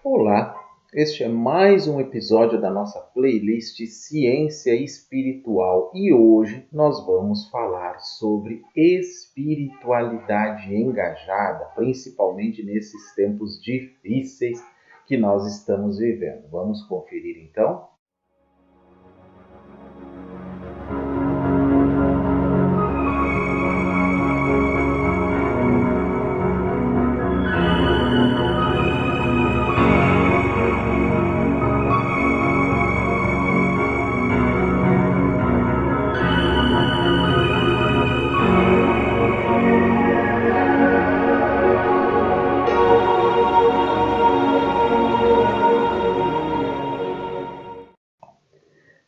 Olá, este é mais um episódio da nossa playlist Ciência Espiritual e hoje nós vamos falar sobre espiritualidade engajada, principalmente nesses tempos difíceis que nós estamos vivendo. Vamos conferir então?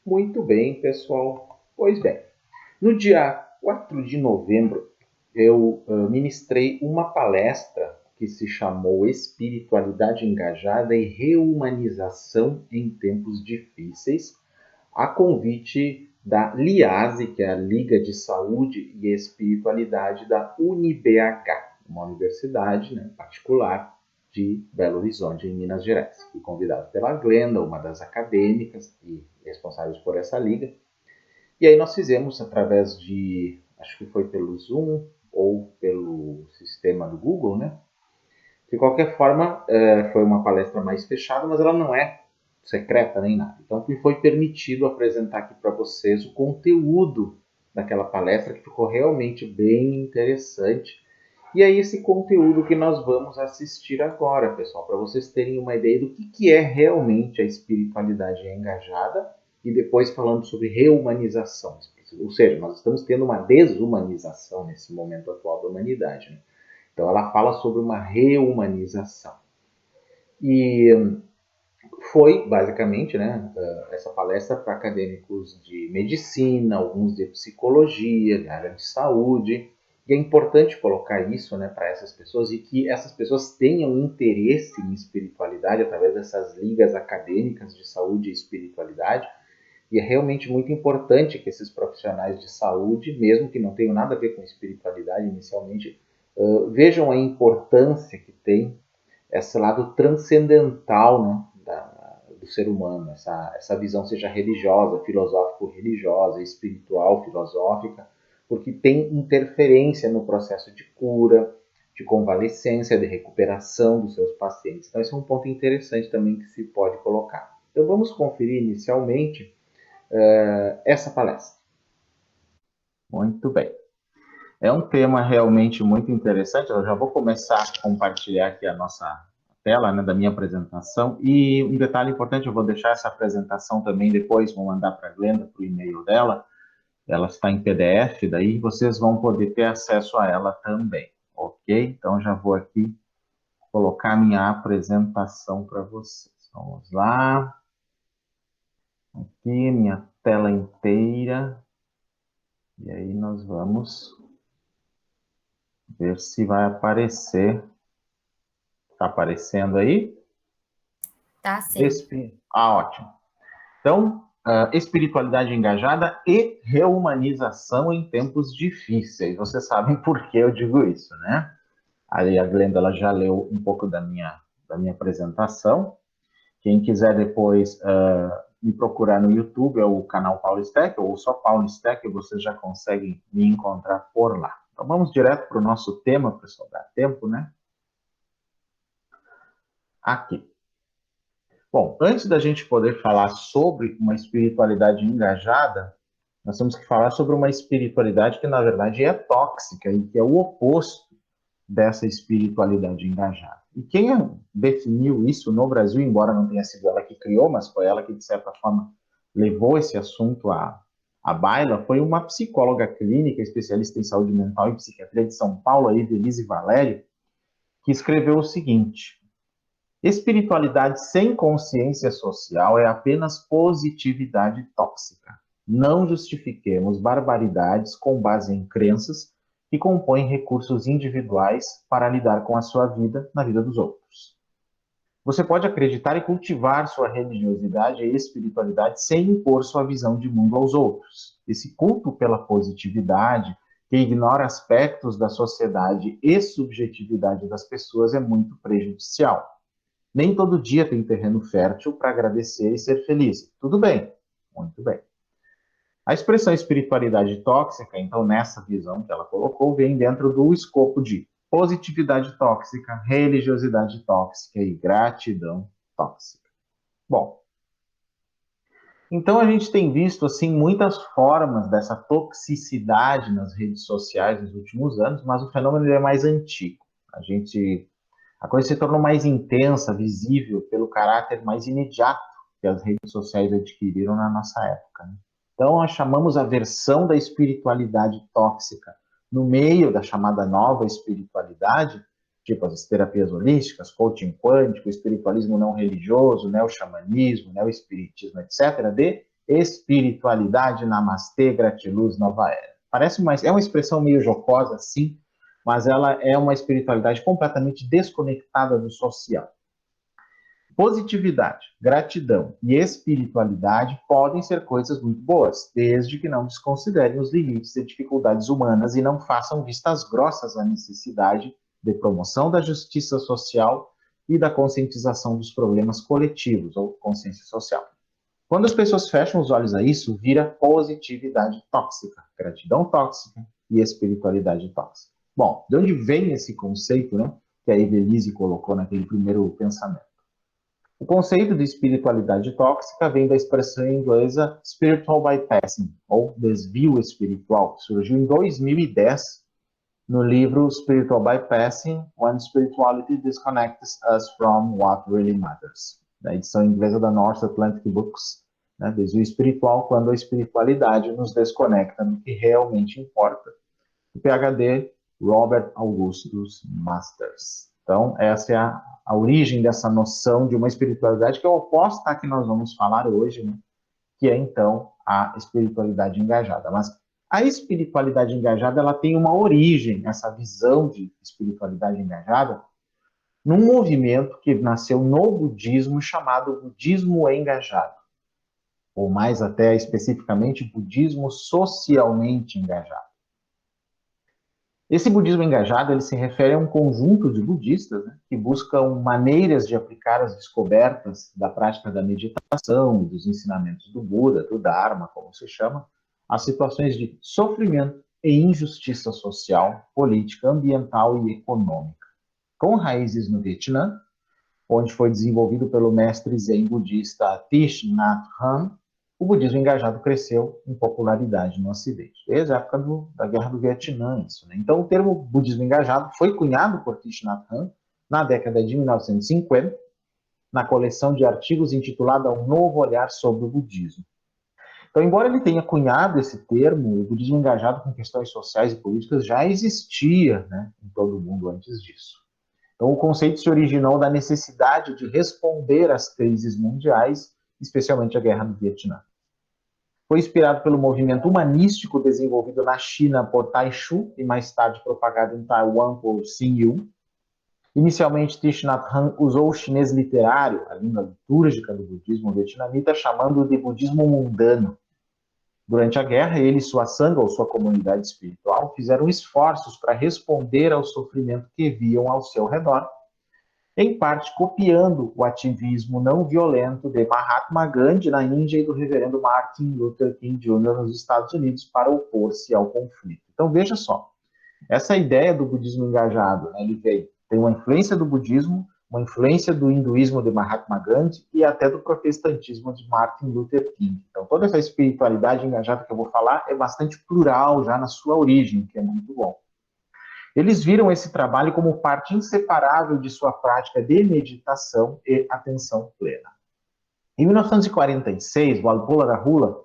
Muito bem, pessoal. Pois bem, no dia 4 de novembro, eu ministrei uma palestra que se chamou Espiritualidade Engajada e Reumanização em Tempos Difíceis, a convite da LIASE, que é a Liga de Saúde e Espiritualidade da UniBH, uma universidade particular de Belo Horizonte, em Minas Gerais. Fui convidado pela Glenda, uma das acadêmicas e responsáveis por essa liga. E aí nós fizemos através de, acho que foi pelo Zoom ou pelo sistema do Google, né? De qualquer forma, foi uma palestra mais fechada, mas ela não é secreta nem nada. Então, me foi permitido apresentar aqui para vocês o conteúdo daquela palestra, que ficou realmente bem interessante. E é esse conteúdo que nós vamos assistir agora, pessoal, para vocês terem uma ideia do que é realmente a espiritualidade engajada e depois falando sobre reumanização. Ou seja, nós estamos tendo uma desumanização nesse momento atual da humanidade, né? Então, ela fala sobre uma reumanização. E foi, basicamente, essa palestra para acadêmicos de medicina, alguns de psicologia, de área de saúde. E é importante colocar isso para essas pessoas e que essas pessoas tenham interesse em espiritualidade através dessas ligas acadêmicas de saúde e espiritualidade. E é realmente muito importante que esses profissionais de saúde, mesmo que não tenham nada a ver com espiritualidade inicialmente, vejam a importância que tem esse lado transcendental, do ser humano, essa visão seja religiosa, filosófico-religiosa, espiritual, filosófica, porque tem interferência no processo de cura, de convalescência, de recuperação dos seus pacientes. Então, esse é um ponto interessante também que se pode colocar. Então, vamos conferir inicialmente essa palestra. Muito bem. É um tema realmente muito interessante. Eu já vou começar a compartilhar aqui a nossa tela da minha apresentação. E um detalhe importante, eu vou deixar essa apresentação também depois, vou mandar para a Glenda, para o e-mail dela. Ela está em PDF, daí vocês vão poder ter acesso a ela também, ok? Então, já vou aqui colocar minha apresentação para vocês. Vamos lá. Aqui, minha tela inteira. E aí, nós vamos ver se vai aparecer. Está aparecendo aí? Tá sim. Ótimo. Então, espiritualidade engajada e reumanização em tempos difíceis. Vocês sabem por que eu digo isso, né? Ali a Glenda ela já leu um pouco da minha apresentação. Quem quiser depois me procurar no YouTube, é o canal Paulo Steck, ou só Paulo Steck, vocês já conseguem me encontrar por lá. Então, vamos direto para o nosso tema, pessoal, dá tempo, né? Aqui. Bom, antes da gente poder falar sobre uma espiritualidade engajada, nós temos que falar sobre uma espiritualidade que, na verdade, é tóxica e que é o oposto dessa espiritualidade engajada. E quem definiu isso no Brasil, embora não tenha sido ela que criou, mas foi ela que, de certa forma, levou esse assunto à baila, foi uma psicóloga clínica, especialista em saúde mental e psiquiatria de São Paulo, a Evelise Valério, que escreveu o seguinte: espiritualidade sem consciência social é apenas positividade tóxica. Não justifiquemos barbaridades com base em crenças que compõem recursos individuais para lidar com a sua vida na vida dos outros. Você pode acreditar e cultivar sua religiosidade e espiritualidade sem impor sua visão de mundo aos outros. Esse culto pela positividade, que ignora aspectos da sociedade e subjetividade das pessoas, é muito prejudicial. Nem todo dia tem terreno fértil para agradecer e ser feliz. Tudo bem, muito bem. A expressão espiritualidade tóxica, então, nessa visão que ela colocou, vem dentro do escopo de positividade tóxica, religiosidade tóxica e gratidão tóxica. Bom, então a gente tem visto assim muitas formas dessa toxicidade nas redes sociais nos últimos anos, mas o fenômeno é mais antigo. A coisa se tornou mais intensa, visível pelo caráter mais imediato que as redes sociais adquiriram na nossa época, né? Então nós chamamos a versão da espiritualidade tóxica no meio da chamada nova espiritualidade, tipo as terapias holísticas, coaching quântico, espiritualismo não religioso, neo-xamanismo, neo-espiritismo, etc., de espiritualidade, namastê, gratiluz, nova era. Parece é uma expressão meio jocosa, sim, mas ela é uma espiritualidade completamente desconectada do social. Positividade, gratidão e espiritualidade podem ser coisas muito boas, desde que não desconsiderem os limites e dificuldades humanas e não façam vistas grossas à necessidade de promoção da justiça social e da conscientização dos problemas coletivos, ou consciência social. Quando as pessoas fecham os olhos a isso, vira positividade tóxica, gratidão tóxica e espiritualidade tóxica. Bom, de onde vem esse conceito, né, que a Evelise colocou naquele primeiro pensamento? O conceito de espiritualidade tóxica vem da expressão inglesa spiritual bypassing, ou desvio espiritual, que surgiu em 2010 no livro Spiritual Bypassing, When Spirituality Disconnects Us from What Really Matters, da edição inglesa da North Atlantic Books, né? Desvio espiritual, quando a espiritualidade nos desconecta do que realmente importa. O PhD Robert Augustus Masters. Então, essa é a origem dessa noção de uma espiritualidade que é oposta à que nós vamos falar hoje, né? Que é, então, a espiritualidade engajada. Mas a espiritualidade engajada, ela tem uma origem, essa visão de espiritualidade engajada, num movimento que nasceu no budismo chamado budismo engajado, ou mais até especificamente budismo socialmente engajado. Esse budismo engajado, ele se refere a um conjunto de budistas, né, que buscam maneiras de aplicar as descobertas da prática da meditação, dos ensinamentos do Buda, do Dharma, como se chama, às situações de sofrimento e injustiça social, política, ambiental e econômica. Com raízes no Vietnã, onde foi desenvolvido pelo mestre zen budista Thich Nhat Hanh, o budismo engajado cresceu em popularidade no Ocidente, desde a época da Guerra do Vietnã. Isso, né? Então, o termo budismo engajado foi cunhado por Thich Nhat Hanh na década de 1950, na coleção de artigos intitulada Um Novo Olhar sobre o Budismo. Então, embora ele tenha cunhado esse termo, o budismo engajado com questões sociais e políticas já existia, né, em todo o mundo antes disso. Então, o conceito se originou da necessidade de responder às crises mundiais, especialmente a Guerra do Vietnã. Foi inspirado pelo movimento humanístico desenvolvido na China por Tai Chu e mais tarde propagado em Taiwan por Xin Yu. Inicialmente, Thich Nhat Hanh usou o chinês literário, a língua litúrgica do budismo vietnamita, chamando-o de budismo mundano. Durante a guerra, ele e sua sangha, ou sua comunidade espiritual, fizeram esforços para responder ao sofrimento que viam ao seu redor, em parte copiando o ativismo não violento de Mahatma Gandhi na Índia e do reverendo Martin Luther King Jr. nos Estados Unidos para opor-se ao conflito. Então, veja só, essa ideia do budismo engajado, né, ele tem uma influência do budismo, uma influência do hinduísmo de Mahatma Gandhi e até do protestantismo de Martin Luther King. Então, toda essa espiritualidade engajada que eu vou falar é bastante plural já na sua origem, que é muito bom. Eles viram esse trabalho como parte inseparável de sua prática de meditação e atenção plena. Em 1946, Walpola Rahula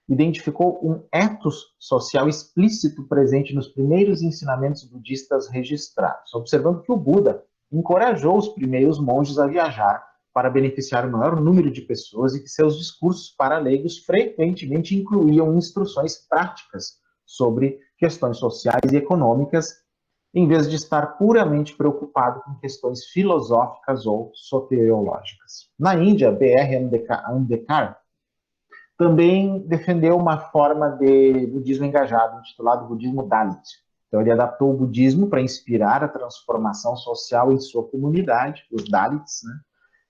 identificou um ethos social explícito presente nos primeiros ensinamentos budistas registrados, observando que o Buda encorajou os primeiros monges a viajar para beneficiar o maior número de pessoas e que seus discursos para leigos frequentemente incluíam instruções práticas sobre questões sociais e econômicas, em vez de estar puramente preocupado com questões filosóficas ou soteriológicas. Na Índia, B.R. Ambedkar também defendeu uma forma de budismo engajado, intitulado budismo Dalit. Então, ele adaptou o budismo para inspirar a transformação social em sua comunidade, os Dalits, né,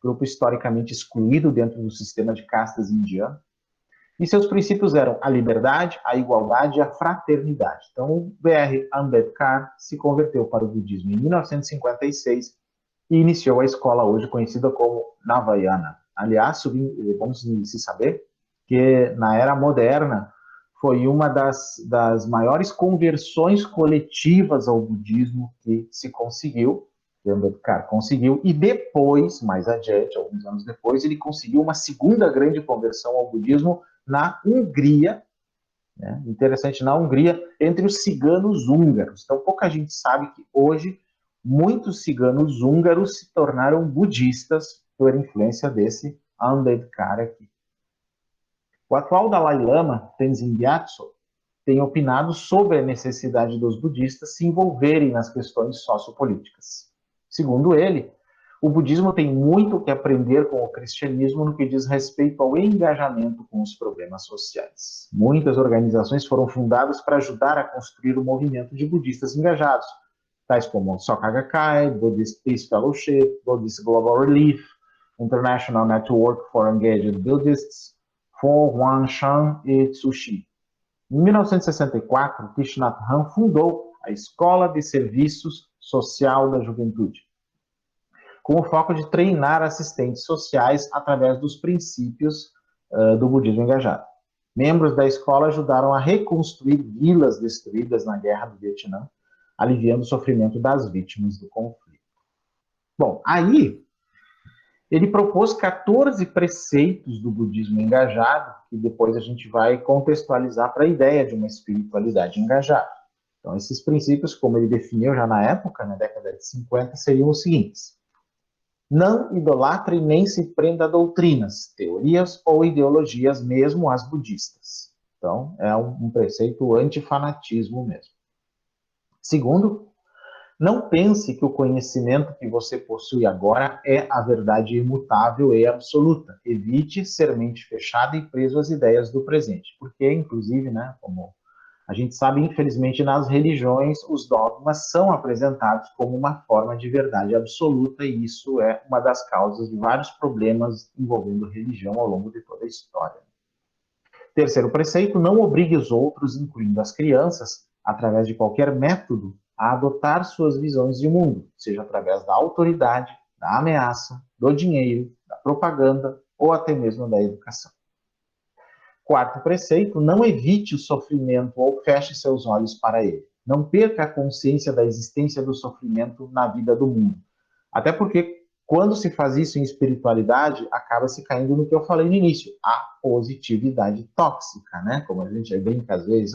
grupo historicamente excluído dentro do sistema de castas indiano. E seus princípios eram a liberdade, a igualdade e a fraternidade. Então, o B.R. Ambedkar se converteu para o budismo em 1956 e iniciou a escola hoje conhecida como Navayana. Aliás, vamos se saber que na era moderna foi uma das maiores conversões coletivas ao budismo que se conseguiu, que Ambedkar conseguiu, e depois, mais adiante, alguns anos depois, ele conseguiu uma segunda grande conversão ao budismo na Hungria, né? Interessante, na Hungria, entre os ciganos húngaros. Então, pouca gente sabe que hoje muitos ciganos húngaros se tornaram budistas por influência desse Ambedkar aqui. O atual Dalai Lama, Tenzin Gyatso, tem opinado sobre a necessidade dos budistas se envolverem nas questões sociopolíticas. Segundo ele, o budismo tem muito que aprender com o cristianismo no que diz respeito ao engajamento com os problemas sociais. Muitas organizações foram fundadas para ajudar a construir o movimento de budistas engajados, tais como Soka Gakkai, Buddhist Peace Fellowship, Buddhist Global Relief, International Network for Engaged Buddhists, Fo Huan Shan e Tsushi. Em 1964, Thich Nhat Hanh fundou a Escola de Serviços Social da Juventude, com o foco de treinar assistentes sociais através dos princípios do budismo engajado. Membros da escola ajudaram a reconstruir vilas destruídas na Guerra do Vietnã, aliviando o sofrimento das vítimas do conflito. Bom, aí ele propôs 14 preceitos do budismo engajado, que depois a gente vai contextualizar para a ideia de uma espiritualidade engajada. Então, esses princípios, como ele definiu já na época, na década de 50, seriam os seguintes: não idolatre nem se prenda a doutrinas, teorias ou ideologias, mesmo as budistas. Então, é um preceito antifanatismo mesmo. Segundo, não pense que o conhecimento que você possui agora é a verdade imutável e absoluta. Evite ser mente fechada e preso às ideias do presente. Porque, inclusive, né, como a gente sabe, infelizmente, nas religiões, os dogmas são apresentados como uma forma de verdade absoluta, e isso é uma das causas de vários problemas envolvendo religião ao longo de toda a história. Terceiro preceito, não obrigue os outros, incluindo as crianças, através de qualquer método, a adotar suas visões de mundo, seja através da autoridade, da ameaça, do dinheiro, da propaganda ou até mesmo da educação. Quarto preceito, não evite o sofrimento ou feche seus olhos para ele. Não perca a consciência da existência do sofrimento na vida do mundo. Até porque, quando se faz isso em espiritualidade, acaba se caindo no que eu falei no início, a positividade tóxica, né? Como a gente brinca às vezes,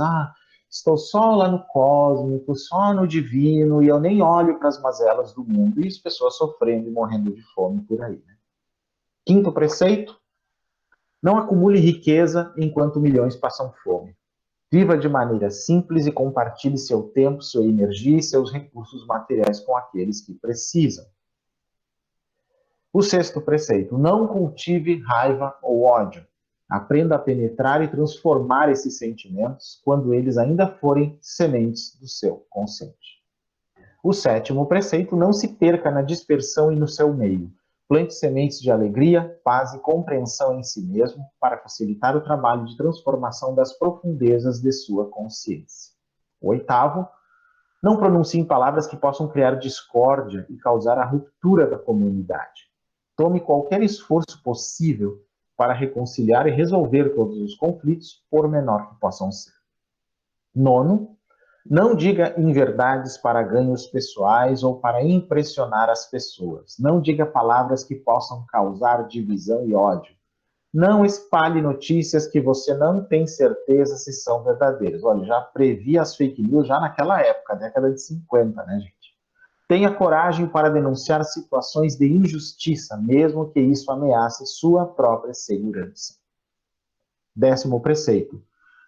estou só lá no cósmico, só no divino, e eu nem olho para as mazelas do mundo, e as pessoas sofrendo e morrendo de fome por aí, né? Quinto preceito, não acumule riqueza enquanto milhões passam fome. Viva de maneira simples e compartilhe seu tempo, sua energia e seus recursos materiais com aqueles que precisam. O sexto preceito, não cultive raiva ou ódio. Aprenda a penetrar e transformar esses sentimentos quando eles ainda forem sementes do seu consciente. O sétimo preceito, não se perca na dispersão e no seu meio. Plante sementes de alegria, paz e compreensão em si mesmo para facilitar o trabalho de transformação das profundezas de sua consciência. O oitavo, não pronuncie palavras que possam criar discórdia e causar a ruptura da comunidade. Tome qualquer esforço possível para reconciliar e resolver todos os conflitos, por menor que possam ser. Nono, não diga inverdades para ganhos pessoais ou para impressionar as pessoas. Não diga palavras que possam causar divisão e ódio. Não espalhe notícias que você não tem certeza se são verdadeiras. Olha, já previ as fake news já naquela época, década de 50, né, gente? Tenha coragem para denunciar situações de injustiça, mesmo que isso ameace sua própria segurança. Décimo preceito.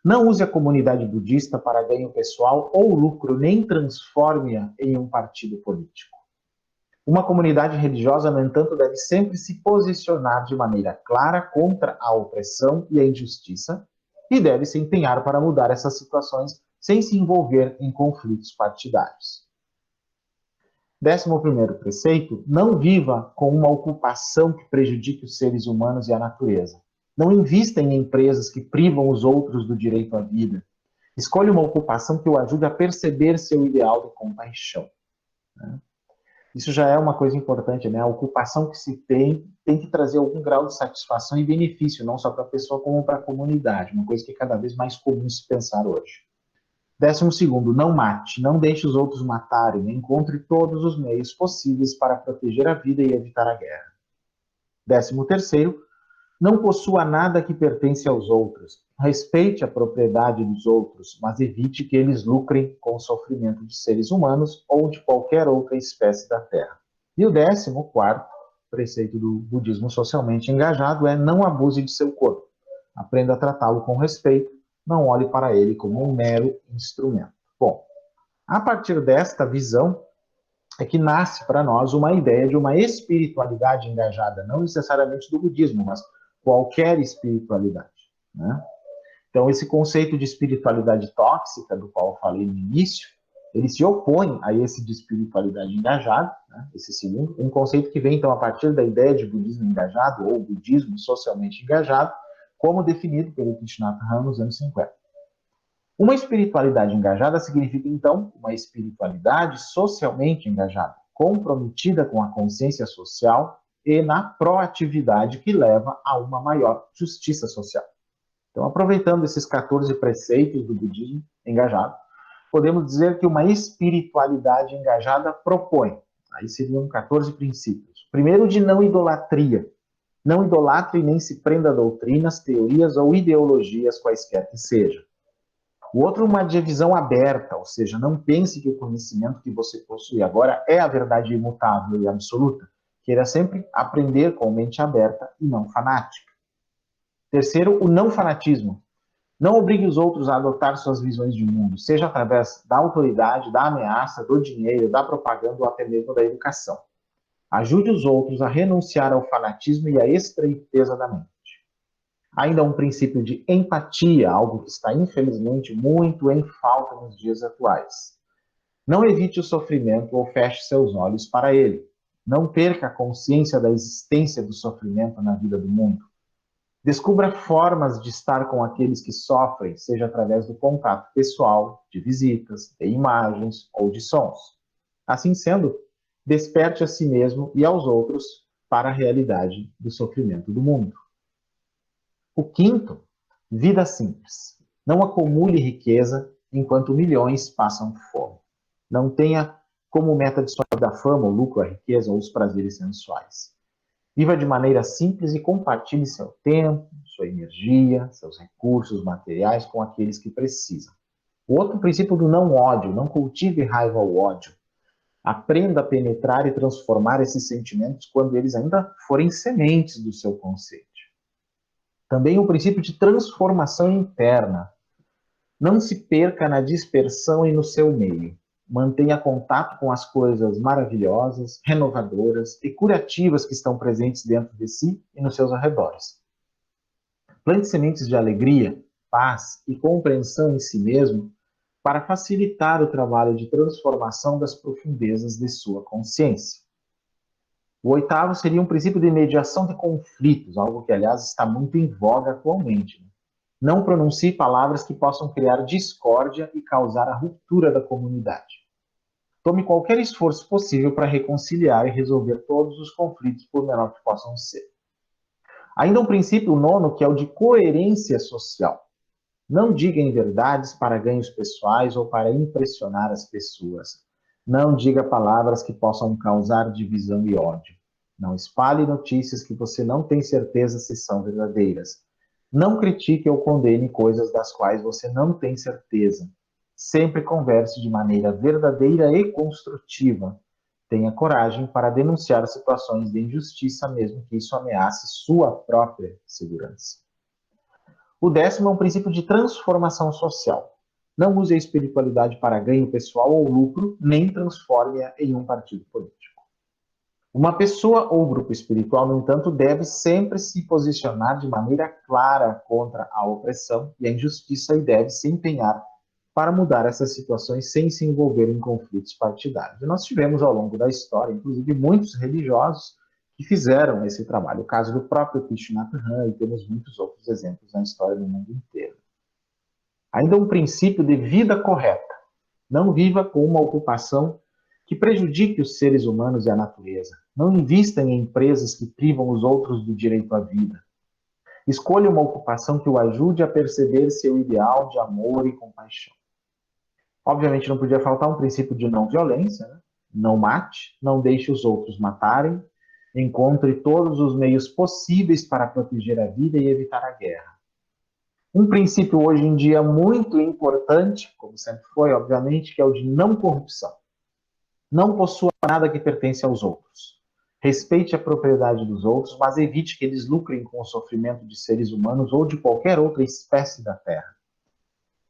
Não use a comunidade budista para ganho pessoal ou lucro, nem transforme-a em um partido político. Uma comunidade religiosa, no entanto, deve sempre se posicionar de maneira clara contra a opressão e a injustiça e deve se empenhar para mudar essas situações sem se envolver em conflitos partidários. 11º preceito, não viva com uma ocupação que prejudique os seres humanos e a natureza. Não invista em empresas que privam os outros do direito à vida. Escolha uma ocupação que o ajude a perceber seu ideal de compaixão. Isso já é uma coisa importante, né? A ocupação que se tem que trazer algum grau de satisfação e benefício, não só para a pessoa, como para a comunidade. Uma coisa que é cada vez mais comum se pensar hoje. 12º, não mate, não deixe os outros matarem, encontre todos os meios possíveis para proteger a vida e evitar a guerra. 13º, não possua nada que pertence aos outros. Respeite a propriedade dos outros, mas evite que eles lucrem com o sofrimento de seres humanos ou de qualquer outra espécie da Terra. E o 14º preceito do budismo socialmente engajado é não abuse de seu corpo. Aprenda a tratá-lo com respeito, não olhe para ele como um mero instrumento. Bom, a partir desta visão é que nasce para nós uma ideia de uma espiritualidade engajada, não necessariamente do budismo, mas qualquer espiritualidade, né? Então, esse conceito de espiritualidade tóxica, do qual eu falei no início, ele se opõe a esse de espiritualidade engajada, né? Esse segundo, um conceito que vem, então, a partir da ideia de budismo engajado, ou budismo socialmente engajado, como definido pelo Thich Nhat Hanh nos anos 50. Uma espiritualidade engajada significa, então, uma espiritualidade socialmente engajada, comprometida com a consciência social e na proatividade que leva a uma maior justiça social. Então, aproveitando esses 14 preceitos do budismo engajado, podemos dizer que uma espiritualidade engajada propõe, aí seriam 14 princípios. Primeiro, de não idolatria. Não idolatre nem se prenda a doutrinas, teorias ou ideologias quaisquer que sejam. O outro, uma de visão aberta, ou seja, não pense que o conhecimento que você possui agora é a verdade imutável e absoluta. Queira sempre aprender com mente aberta e não fanática. Terceiro, o não fanatismo. Não obrigue os outros a adotar suas visões de mundo, seja através da autoridade, da ameaça, do dinheiro, da propaganda ou até mesmo da educação. Ajude os outros a renunciar ao fanatismo e à estreiteza da mente. Ainda um princípio de empatia, algo que está, infelizmente, muito em falta nos dias atuais. Não evite o sofrimento ou feche seus olhos para ele. Não perca a consciência da existência do sofrimento na vida do mundo. Descubra formas de estar com aqueles que sofrem, seja através do contato pessoal, de visitas, de imagens ou de sons. Assim sendo, desperte a si mesmo e aos outros para a realidade do sofrimento do mundo. O quinto, vida simples. Não acumule riqueza enquanto milhões passam fome. Não tenha como meta de sua vida a fama, o lucro, a riqueza ou os prazeres sensuais. Viva de maneira simples e compartilhe seu tempo, sua energia, seus recursos materiais com aqueles que precisam. O outro princípio do não ódio, não cultive raiva ou ódio. Aprenda a penetrar e transformar esses sentimentos quando eles ainda forem sementes do seu conceito. Também o princípio de transformação interna. Não se perca na dispersão e no seu meio. Mantenha contato com as coisas maravilhosas, renovadoras e curativas que estão presentes dentro de si e nos seus arredores. Plante sementes de alegria, paz e compreensão em si mesmo para facilitar o trabalho de transformação das profundezas de sua consciência. O oitavo seria um princípio de mediação de conflitos, algo que, aliás, está muito em voga atualmente. Não pronuncie palavras que possam criar discórdia e causar a ruptura da comunidade. Tome qualquer esforço possível para reconciliar e resolver todos os conflitos, por menor que possam ser. Ainda um princípio nono, que é o de coerência social. Não diga inverdades para ganhos pessoais ou para impressionar as pessoas. Não diga palavras que possam causar divisão e ódio. Não espalhe notícias que você não tem certeza se são verdadeiras. Não critique ou condene coisas das quais você não tem certeza. Sempre converse de maneira verdadeira e construtiva. Tenha coragem para denunciar situações de injustiça, mesmo que isso ameace sua própria segurança. O 10º é um princípio de transformação social. Não use a espiritualidade para ganho pessoal ou lucro, nem transforme-a em um partido político. Uma pessoa ou grupo espiritual, no entanto, deve sempre se posicionar de maneira clara contra a opressão e a injustiça e deve se empenhar para mudar essas situações sem se envolver em conflitos partidários. E nós tivemos ao longo da história, inclusive, muitos religiosos que fizeram esse trabalho. O caso do próprio Thich Nhat Hanh, e temos muitos outros exemplos na história do mundo inteiro. Ainda um princípio de vida correta. Não viva com uma ocupação que prejudique os seres humanos e a natureza. Não invista em empresas que privam os outros do direito à vida. Escolha uma ocupação que o ajude a perceber seu ideal de amor e compaixão. Obviamente não podia faltar um princípio de não violência, né? Não mate, não deixe os outros matarem, encontre todos os meios possíveis para proteger a vida e evitar a guerra. Um princípio hoje em dia muito importante, como sempre foi, obviamente, que é o de não corrupção. Não possua nada que pertence aos outros. Respeite a propriedade dos outros, mas evite que eles lucrem com o sofrimento de seres humanos ou de qualquer outra espécie da Terra.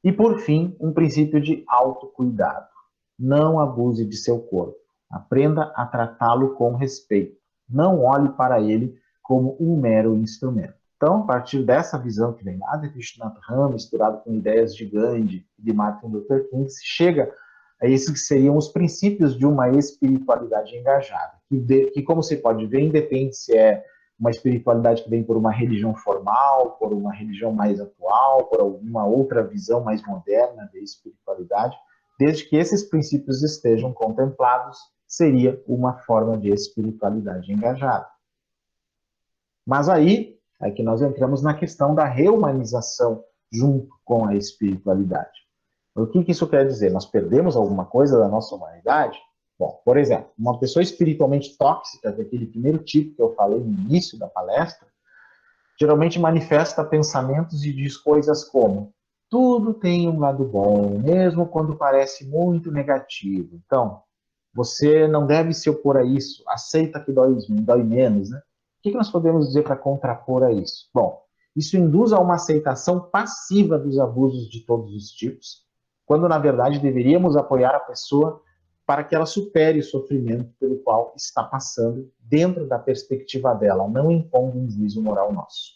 E, por fim, um princípio de autocuidado. Não abuse de seu corpo. Aprenda a tratá-lo com respeito. Não olhe para ele como um mero instrumento. Então, a partir dessa visão que vem lá de Thich Nhat Hanh, misturado com ideias de Gandhi e de Martin Luther King, se chega a esses que seriam os princípios de uma espiritualidade engajada, que como você pode ver, independe se é uma espiritualidade que vem por uma religião formal, por uma religião mais atual, por alguma outra visão mais moderna de espiritualidade, desde que esses princípios estejam contemplados, seria uma forma de espiritualidade engajada. Mas aí é que nós entramos na questão da reumanização junto com a espiritualidade. O que isso quer dizer? Nós perdemos alguma coisa da nossa humanidade? Bom, por exemplo, uma pessoa espiritualmente tóxica, daquele primeiro tipo que eu falei no início da palestra, geralmente manifesta pensamentos e diz coisas como: tudo tem um lado bom, mesmo quando parece muito negativo. Então, você não deve se opor a isso, aceita que dói menos, né? O que nós podemos dizer para contrapor a isso? Bom, isso induz a uma aceitação passiva dos abusos de todos os tipos, quando na verdade deveríamos apoiar a pessoa para que ela supere o sofrimento pelo qual está passando dentro da perspectiva dela, não impondo um juízo moral nosso.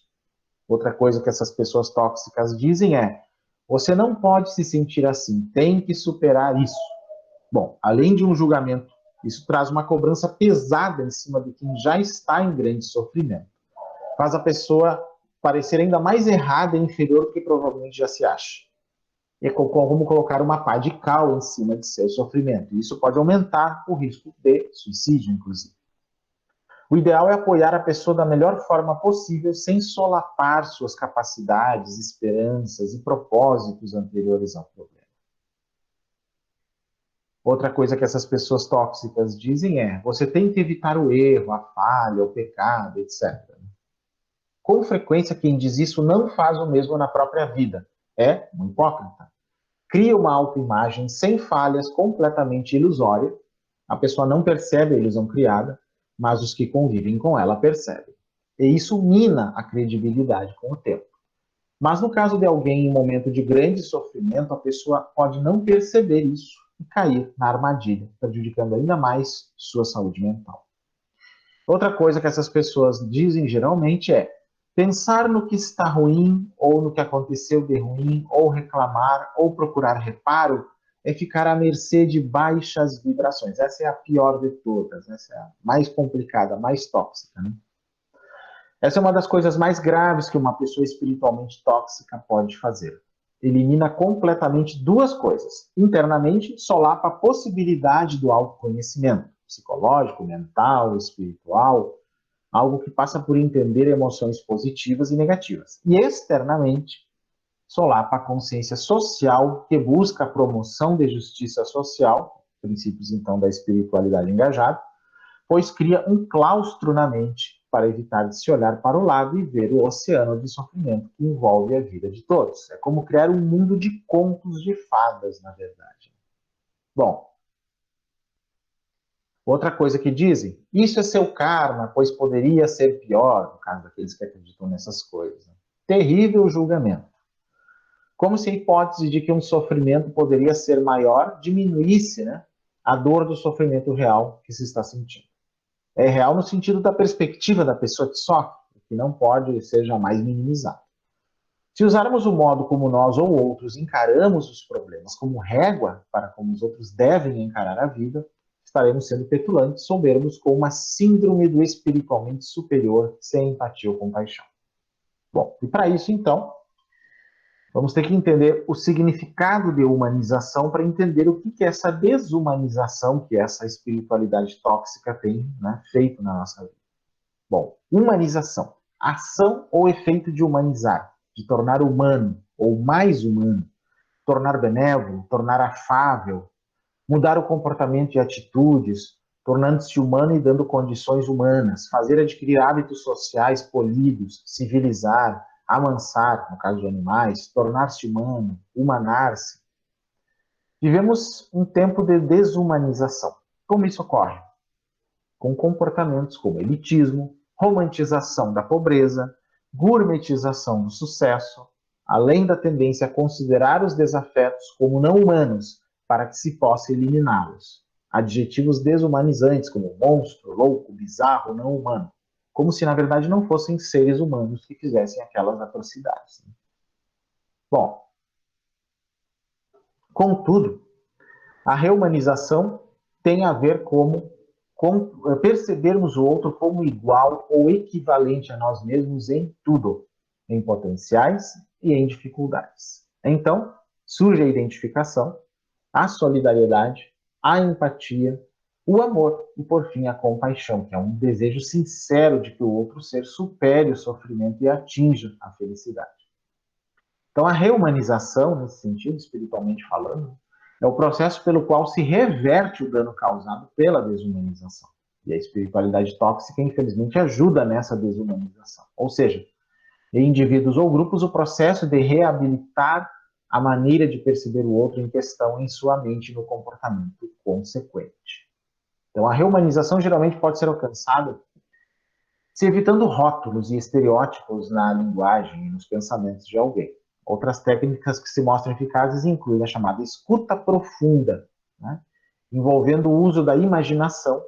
Outra coisa que essas pessoas tóxicas dizem é: você não pode se sentir assim, tem que superar isso. Bom, além de um julgamento, isso traz uma cobrança pesada em cima de quem já está em grande sofrimento. Faz a pessoa parecer ainda mais errada e inferior do que provavelmente já se acha. É como colocar uma pá de cal em cima de seu sofrimento. Isso pode aumentar o risco de suicídio, inclusive. O ideal é apoiar a pessoa da melhor forma possível, sem solapar suas capacidades, esperanças e propósitos anteriores ao problema. Outra coisa que essas pessoas tóxicas dizem é: você tem que evitar o erro, a falha, o pecado, etc. Com frequência, quem diz isso não faz o mesmo na própria vida. É um hipócrita. Cria uma autoimagem sem falhas, completamente ilusória. A pessoa não percebe a ilusão criada, mas os que convivem com ela percebem. E isso mina a credibilidade com o tempo. Mas no caso de alguém em momento de grande sofrimento, a pessoa pode não perceber isso e cair na armadilha, prejudicando ainda mais sua saúde mental. Outra coisa que essas pessoas dizem geralmente é: pensar no que está ruim, ou no que aconteceu de ruim, ou reclamar, ou procurar reparo, é ficar à mercê de baixas vibrações. Essa é a pior de todas, essa é a mais complicada, a mais tóxica, né? Essa é uma das coisas mais graves que uma pessoa espiritualmente tóxica pode fazer. Elimina completamente duas coisas. Internamente, solapa a possibilidade do autoconhecimento psicológico, mental, espiritual, algo que passa por entender emoções positivas e negativas. E externamente, solapa a consciência social que busca a promoção de justiça social, princípios então da espiritualidade engajada, pois cria um claustro na mente para evitar de se olhar para o lado e ver o oceano de sofrimento que envolve a vida de todos. É como criar um mundo de contos de fadas, na verdade. Bom, outra coisa que dizem: isso é seu karma, pois poderia ser pior, no caso daqueles que acreditam nessas coisas. Terrível julgamento. Como se a hipótese de que um sofrimento poderia ser maior diminuísse, né, a dor do sofrimento real que se está sentindo. É real no sentido da perspectiva da pessoa que sofre, que não pode ser jamais minimizado. Se usarmos o modo como nós ou outros encaramos os problemas como régua para como os outros devem encarar a vida, estaremos sendo petulantes, soubermos com uma síndrome do espiritualmente superior, sem empatia ou compaixão. Bom, e para isso, então, vamos ter que entender o significado de humanização para entender o que é essa desumanização que essa espiritualidade tóxica tem, né, feito na nossa vida. Bom, humanização, ação ou efeito de humanizar, de tornar humano ou mais humano, tornar benévolo, tornar afável, mudar o comportamento e atitudes, tornando-se humano e dando condições humanas, fazer adquirir hábitos sociais polidos, civilizar, amansar, no caso de animais, tornar-se humano, humanar-se. Vivemos um tempo de desumanização. Como isso ocorre? Com comportamentos como elitismo, romantização da pobreza, gourmetização do sucesso, além da tendência a considerar os desafetos como não humanos, para que se possa eliminá-los. Adjetivos desumanizantes como monstro, louco, bizarro, não humano, como se na verdade não fossem seres humanos que fizessem aquelas atrocidades. Bom, contudo, a reumanização tem a ver com percebermos o outro como igual ou equivalente a nós mesmos em tudo, em potenciais e em dificuldades. Então, surge a identificação, a solidariedade, a empatia, o amor e, por fim, a compaixão, que é um desejo sincero de que o outro ser supere o sofrimento e atinja a felicidade. Então, a reumanização, nesse sentido, espiritualmente falando, é o processo pelo qual se reverte o dano causado pela desumanização. E a espiritualidade tóxica, infelizmente, ajuda nessa desumanização. Ou seja, em indivíduos ou grupos, o processo de reabilitar a maneira de perceber o outro em questão em sua mente e no comportamento consequente. Então, a reumanização geralmente pode ser alcançada se evitando rótulos e estereótipos na linguagem e nos pensamentos de alguém. Outras técnicas que se mostram eficazes incluem a chamada escuta profunda, né, envolvendo o uso da imaginação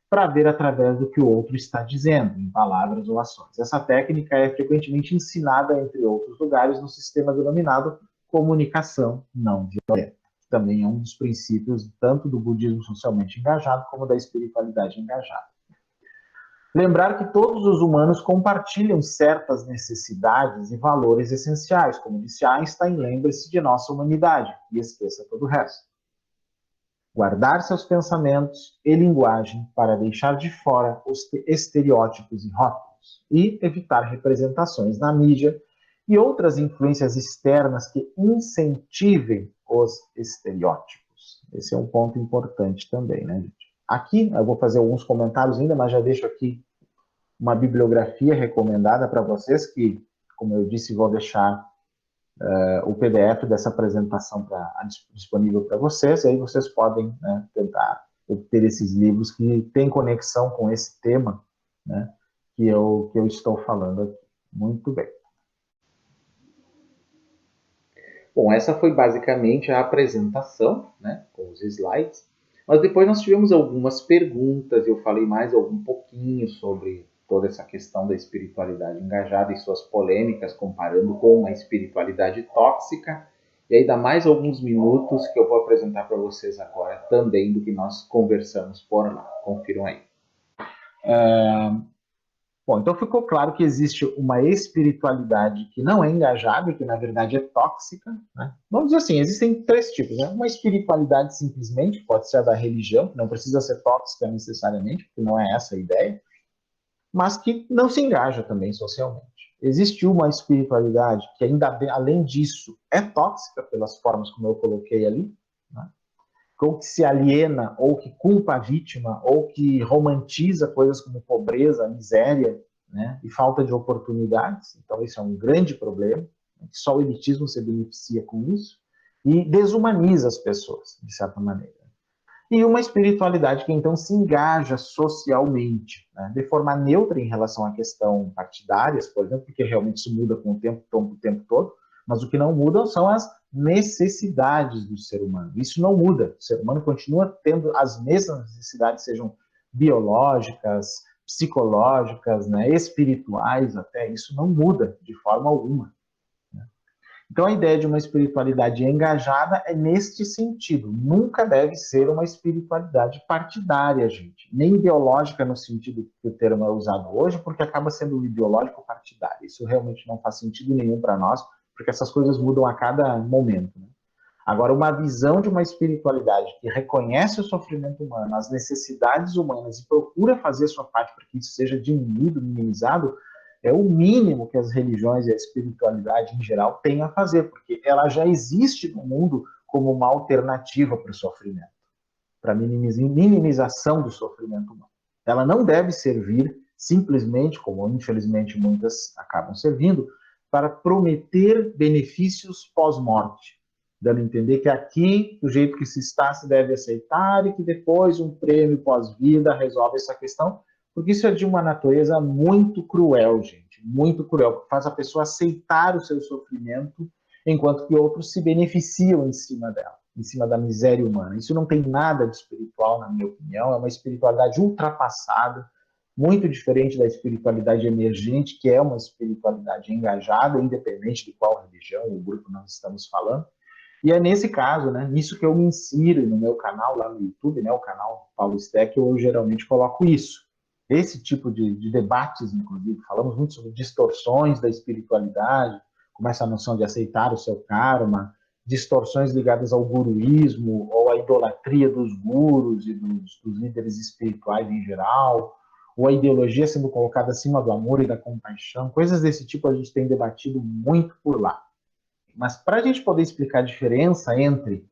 para ver através do que o outro está dizendo, em palavras ou ações. Essa técnica é frequentemente ensinada, entre outros lugares, no sistema denominado comunicação não violenta, que também é um dos princípios tanto do budismo socialmente engajado como da espiritualidade engajada. Lembrar que todos os humanos compartilham certas necessidades e valores essenciais. Como disse Einstein, lembre-se de nossa humanidade e esqueça todo o resto. Guardar seus pensamentos e linguagem para deixar de fora os estereótipos e rótulos e evitar representações na mídia e outras influências externas que incentivem os estereótipos. Esse é um ponto importante também, né, gente? Aqui, eu vou fazer alguns comentários ainda, mas já deixo aqui uma bibliografia recomendada para vocês, que, como eu disse, vou deixar o PDF dessa apresentação disponível para vocês, e aí vocês podem, né, tentar obter esses livros que têm conexão com esse tema, né, que eu estou falando aqui. Muito bem. Bom, essa foi basicamente a apresentação, né, com os slides, mas depois nós tivemos algumas perguntas, eu falei mais um pouquinho sobre toda essa questão da espiritualidade engajada e suas polêmicas, comparando com uma espiritualidade tóxica, e aí dá mais alguns minutos que eu vou apresentar para vocês agora também do que nós conversamos por lá. Confiram aí. Bom, então ficou claro que existe uma espiritualidade que não é engajada, que na verdade é tóxica, né? Vamos dizer assim, existem três tipos, né? Uma espiritualidade simplesmente, pode ser a da religião, que não precisa ser tóxica necessariamente, porque não é essa a ideia, mas que não se engaja também socialmente. Existe uma espiritualidade que ainda, além disso, é tóxica pelas formas como eu coloquei ali, né? Ou que se aliena, ou que culpa a vítima, ou que romantiza coisas como pobreza, miséria, né, e falta de oportunidades. Então, isso é um grande problema. Só o elitismo se beneficia com isso. E desumaniza as pessoas, de certa maneira. E uma espiritualidade que, então, se engaja socialmente, né, de forma neutra em relação à questão partidárias, por exemplo, porque realmente isso muda com o tempo todo, mas o que não muda são as necessidades do ser humano. Isso não muda. O ser humano continua tendo as mesmas necessidades, sejam biológicas, psicológicas, né, espirituais até. Isso não muda de forma alguma. Então, a ideia de uma espiritualidade engajada é neste sentido. Nunca deve ser uma espiritualidade partidária, gente. Nem ideológica no sentido que o termo é usado hoje, porque acaba sendo ideológico partidário. Isso realmente não faz sentido nenhum para nós, porque essas coisas mudam a cada momento, né? Agora, uma visão de uma espiritualidade que reconhece o sofrimento humano, as necessidades humanas e procura fazer a sua parte para que isso seja diminuído, minimizado, é o mínimo que as religiões e a espiritualidade em geral têm a fazer, porque ela já existe no mundo como uma alternativa para o sofrimento, para a minimização do sofrimento humano. Ela não deve servir simplesmente, como infelizmente muitas acabam servindo, para prometer benefícios pós-morte, dando a entender que aqui, do jeito que se está, se deve aceitar e que depois um prêmio pós-vida resolve essa questão, porque isso é de uma natureza muito cruel, gente, muito cruel, porque faz a pessoa aceitar o seu sofrimento, enquanto que outros se beneficiam em cima dela, em cima da miséria humana. Isso não tem nada de espiritual, na minha opinião, é uma espiritualidade ultrapassada, muito diferente da espiritualidade emergente, que é uma espiritualidade engajada, independente de qual religião ou grupo nós estamos falando. E é nesse caso, né, nisso que eu me insiro no meu canal lá no YouTube, né, o canal Paulo Steck, eu geralmente coloco isso. Esse tipo de debates, inclusive, falamos muito sobre distorções da espiritualidade, como essa noção de aceitar o seu karma, distorções ligadas ao guruísmo ou à idolatria dos gurus e dos líderes espirituais em geral, ou a ideologia sendo colocada acima do amor e da compaixão, coisas desse tipo a gente tem debatido muito por lá. Mas para a gente poder explicar a diferença entre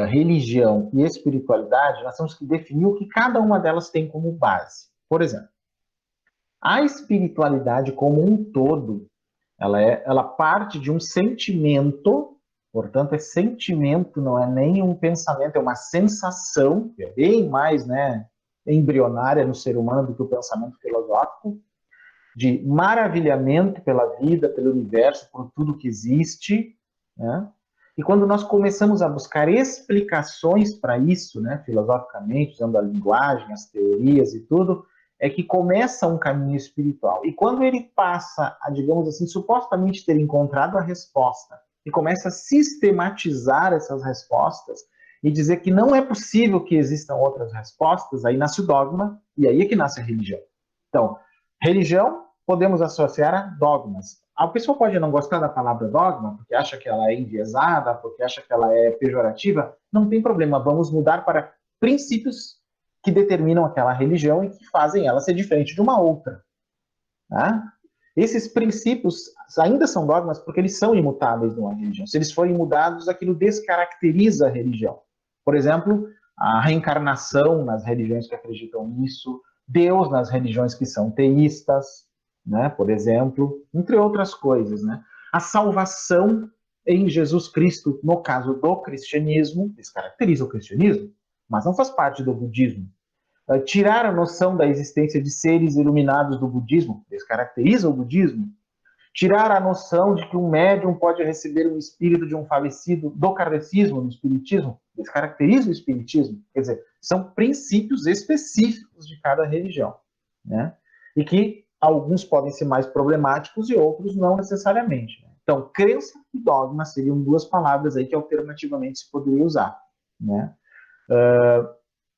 religião e espiritualidade, nós temos que definir o que cada uma delas tem como base. Por exemplo, a espiritualidade como um todo, ela parte de um sentimento, portanto é sentimento, não é nem um pensamento, é uma sensação, que é bem mais, né, embrionária no ser humano do que o pensamento filosófico, de maravilhamento pela vida, pelo universo, por tudo que existe, né? E quando nós começamos a buscar explicações para isso, né, filosoficamente, usando a linguagem, as teorias e tudo, é que começa um caminho espiritual. E quando ele passa a, digamos assim, supostamente ter encontrado a resposta e começa a sistematizar essas respostas e dizer que não é possível que existam outras respostas, aí nasce o dogma e aí é que nasce a religião. Então, religião podemos associar a dogmas. A pessoa pode não gostar da palavra dogma, porque acha que ela é enviesada, porque acha que ela é pejorativa. Não tem problema, vamos mudar para princípios que determinam aquela religião e que fazem ela ser diferente de uma outra. Tá? Esses princípios ainda são dogmas porque eles são imutáveis numa religião. Se eles forem mudados, aquilo descaracteriza a religião. Por exemplo, a reencarnação nas religiões que acreditam nisso, Deus nas religiões que são teístas, né, por exemplo, entre outras coisas, né? A salvação em Jesus Cristo, no caso do cristianismo, descaracteriza o cristianismo, mas não faz parte do budismo. Tirar a noção da existência de seres iluminados do budismo, descaracteriza o budismo. Tirar a noção de que um médium pode receber um espírito de um falecido do kardecismo, do espiritismo, descaracteriza o espiritismo. Quer dizer, são princípios específicos de cada religião, né? E que alguns podem ser mais problemáticos e outros não necessariamente. Né? Então, crença e dogma seriam duas palavras aí que alternativamente se poderia usar, né?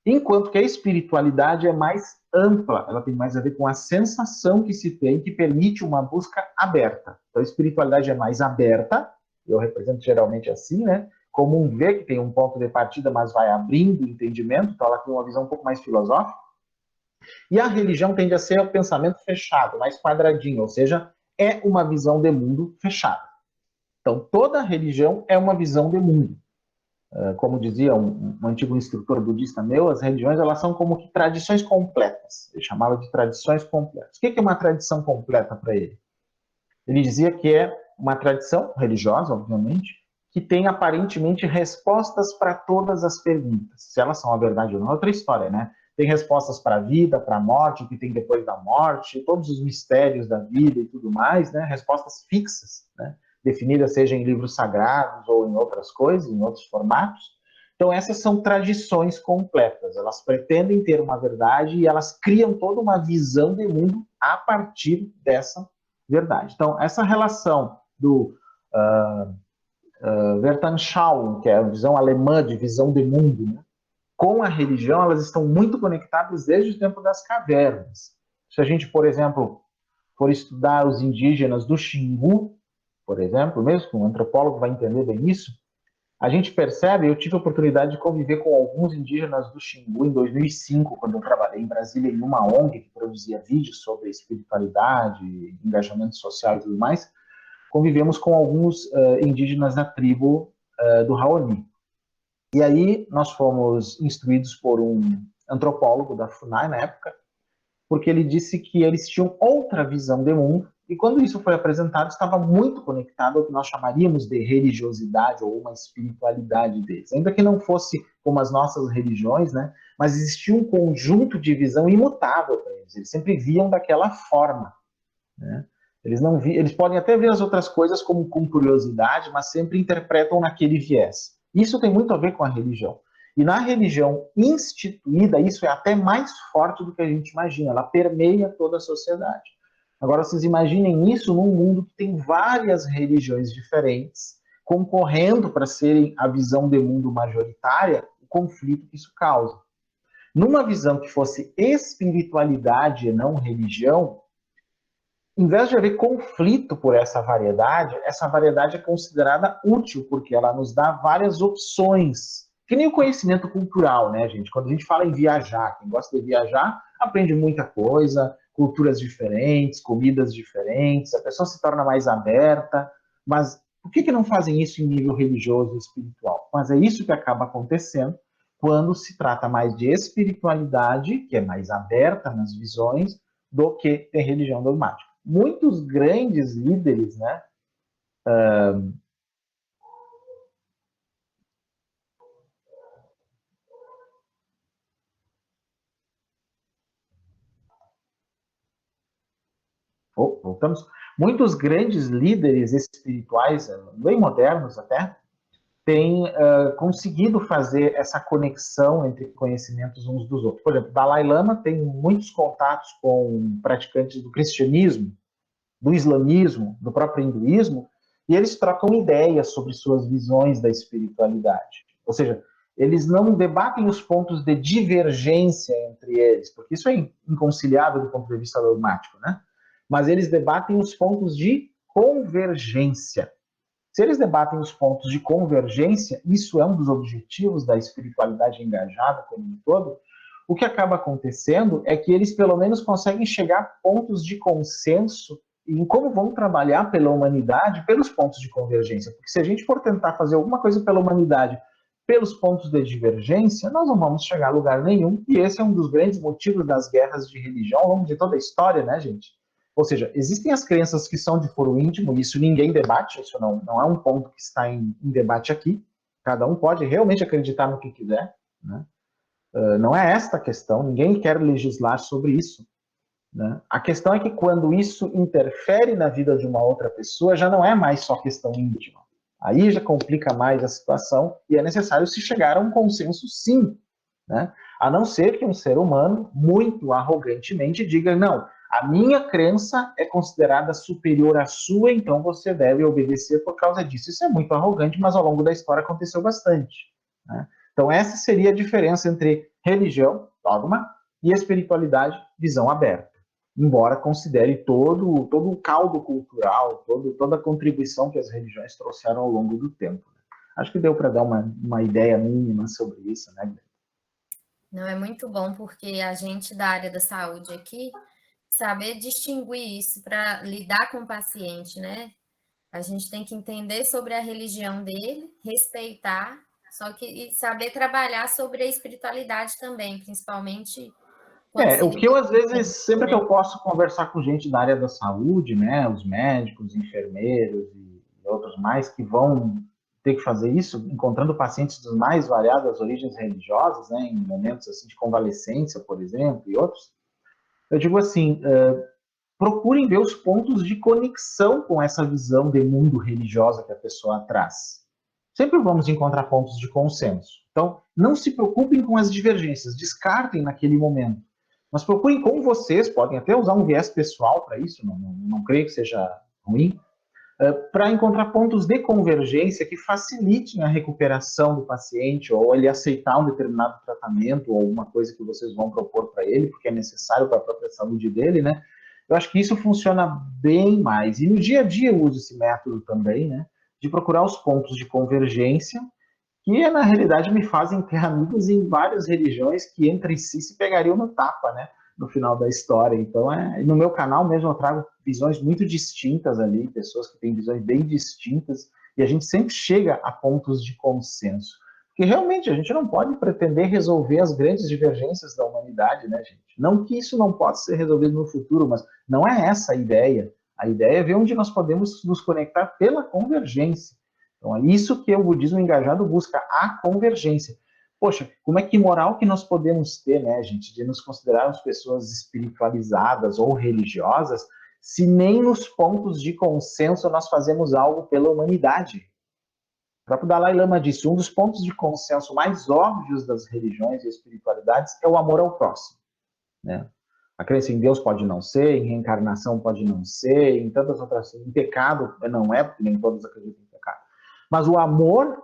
Enquanto que a espiritualidade é mais ampla, ela tem mais a ver com a sensação que se tem, que permite uma busca aberta. Então, a espiritualidade é mais aberta, eu represento geralmente assim, né? Como um V que tem um ponto de partida, mas vai abrindo o entendimento, então ela tem uma visão um pouco mais filosófica. E a religião tende a ser o pensamento fechado, mais quadradinho, ou seja, é uma visão de mundo fechada. Então, toda religião é uma visão de mundo. Como dizia um antigo instrutor budista meu, as religiões elas são como que tradições completas. Ele chamava de tradições completas. O que é uma tradição completa para ele? Ele dizia que é uma tradição religiosa, obviamente, que tem aparentemente respostas para todas as perguntas. Se elas são a verdade ou não, é outra história, né? Tem respostas para a vida, para a morte, o que tem depois da morte, todos os mistérios da vida e tudo mais, né? Respostas fixas, né? Definidas seja em livros sagrados ou em outras coisas, em outros formatos. Então essas são tradições completas, elas pretendem ter uma verdade e elas criam toda uma visão de mundo a partir dessa verdade. Então essa relação do Weltanschauung, que é a visão alemã de visão de mundo, né? Com a religião, elas estão muito conectadas desde o tempo das cavernas. Se a gente, por exemplo, for estudar os indígenas do Xingu, por exemplo, mesmo que um antropólogo vai entender bem isso, a gente percebe, eu tive a oportunidade de conviver com alguns indígenas do Xingu em 2005, quando eu trabalhei em Brasília em uma ONG que produzia vídeos sobre espiritualidade, engajamento social e tudo mais. Convivemos com alguns indígenas da tribo do Raoni. E aí nós fomos instruídos por um antropólogo da FUNAI na época, porque ele disse que eles tinham outra visão de mundo, e quando isso foi apresentado, estava muito conectado ao que nós chamaríamos de religiosidade ou uma espiritualidade deles. Ainda que não fosse como as nossas religiões, né, mas existia um conjunto de visão imutável para eles. Eles sempre viam daquela forma, né? Eles podem até ver as outras coisas como com curiosidade, mas sempre interpretam naquele viés. Isso tem muito a ver com a religião. E na religião instituída, isso é até mais forte do que a gente imagina. Ela permeia toda a sociedade. Agora, vocês imaginem isso num mundo que tem várias religiões diferentes, concorrendo para serem a visão de mundo majoritária, o conflito que isso causa. Numa visão que fosse espiritualidade e não religião, em vez de haver conflito por essa variedade é considerada útil, porque ela nos dá várias opções. Que nem o conhecimento cultural, né, gente? Quando a gente fala em viajar, quem gosta de viajar aprende muita coisa, culturas diferentes, comidas diferentes, a pessoa se torna mais aberta, mas por que não fazem isso em nível religioso e espiritual? Mas é isso que acaba acontecendo quando se trata mais de espiritualidade, que é mais aberta nas visões, do que de religião dogmática. Muitos grandes líderes, né? Voltamos. Muitos grandes líderes espirituais, bem modernos até, têm conseguido fazer essa conexão entre conhecimentos uns dos outros. Por exemplo, Dalai Lama tem muitos contatos com praticantes do cristianismo, do islamismo, do próprio hinduísmo, e eles trocam ideias sobre suas visões da espiritualidade. Ou seja, eles não debatem os pontos de divergência entre eles, porque isso é inconciliável do ponto de vista dogmático, né? Mas eles debatem os pontos de convergência. Se eles debatem os pontos de convergência, isso é um dos objetivos da espiritualidade engajada como um todo, o que acaba acontecendo é que eles pelo menos conseguem chegar a pontos de consenso em como vão trabalhar pela humanidade pelos pontos de convergência. Porque se a gente for tentar fazer alguma coisa pela humanidade pelos pontos de divergência, nós não vamos chegar a lugar nenhum. E esse é um dos grandes motivos das guerras de religião ao longo de toda a história, né, gente? Ou seja, existem as crenças que são de foro íntimo, e isso ninguém debate, isso não é um ponto que está em debate aqui. Cada um pode realmente acreditar no que quiser, né? Não é esta a questão, ninguém quer legislar sobre isso, né? A questão é que quando isso interfere na vida de uma outra pessoa, já não é mais só questão íntima. Aí já complica mais a situação e é necessário se chegar a um consenso, sim, né? A não ser que um ser humano, muito arrogantemente, diga, não, a minha crença é considerada superior à sua, então você deve obedecer por causa disso. Isso é muito arrogante, mas ao longo da história aconteceu bastante, né? Então essa seria a diferença entre religião, dogma, e espiritualidade, visão aberta. Embora considere todo o caldo cultural, toda a contribuição que as religiões trouxeram ao longo do tempo. Acho que deu para dar uma ideia mínima sobre isso, né, Guilherme? Não, é muito bom, porque a gente da área da saúde aqui, saber distinguir isso para lidar com o paciente, né? A gente tem que entender sobre a religião dele, respeitar, só que saber trabalhar sobre a espiritualidade também, principalmente quando se O que eu, às vezes, sempre que né? eu posso conversar com gente da área da saúde, né, os médicos, enfermeiros e outros mais que vão ter que fazer isso, encontrando pacientes das mais variadas origens religiosas, né, em momentos assim de convalescência, por exemplo, e outros, eu digo assim, procurem ver os pontos de conexão com essa visão de mundo religiosa que a pessoa traz. Sempre vamos encontrar pontos de consenso. Então, não se preocupem com as divergências, descartem naquele momento. Mas procurem com vocês, podem até usar um viés pessoal para isso, não creio que seja ruim, para encontrar pontos de convergência que facilitem a recuperação do paciente, ou ele aceitar um determinado tratamento, ou uma coisa que vocês vão propor para ele, porque é necessário para a própria saúde dele, né? Eu acho que isso funciona bem mais. E no dia a dia eu uso esse método também, né? De procurar os pontos de convergência, que na realidade me fazem ter amigos em várias religiões que entre si se pegariam no tapa, né? No final da história. Então, no meu canal mesmo eu trago visões muito distintas ali, pessoas que têm visões bem distintas, e a gente sempre chega a pontos de consenso. Porque realmente a gente não pode pretender resolver as grandes divergências da humanidade, né, gente? Não que isso não possa ser resolvido no futuro, mas não é essa a ideia. A ideia é ver onde nós podemos nos conectar pela convergência. Então, é isso que o budismo engajado busca, a convergência. Poxa, como é que moral que nós podemos ter, né, gente, de nos considerarmos pessoas espiritualizadas ou religiosas, se nem nos pontos de consenso nós fazemos algo pela humanidade? O próprio Dalai Lama disse, um dos pontos de consenso mais óbvios das religiões e espiritualidades é o amor ao próximo, né? A crença em Deus pode não ser, em reencarnação pode não ser, em tantas outras, em pecado não é, porque nem todos acreditam em pecado. Mas o amor,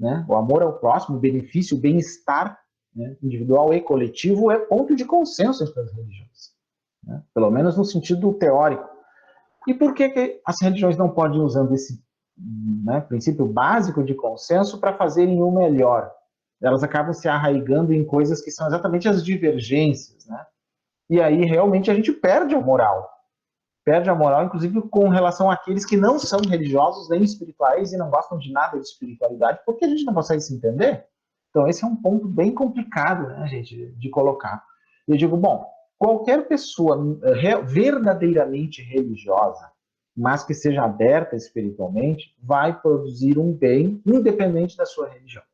né, o amor ao próximo, o benefício, o bem-estar, né, individual e coletivo é ponto de consenso entre as religiões, né, pelo menos no sentido teórico. E por que as religiões não podem ir usando esse, né, princípio básico de consenso para fazerem o melhor? Elas acabam se arraigando em coisas que são exatamente as divergências, né? E aí realmente a gente perde a moral. Perde a moral, inclusive, com relação àqueles que não são religiosos nem espirituais e não gostam de nada de espiritualidade, porque a gente não consegue se entender. Então, esse é um ponto bem complicado, né, gente, de colocar. Eu digo, bom, qualquer pessoa verdadeiramente religiosa, mas que seja aberta espiritualmente, vai produzir um bem independente da sua religião.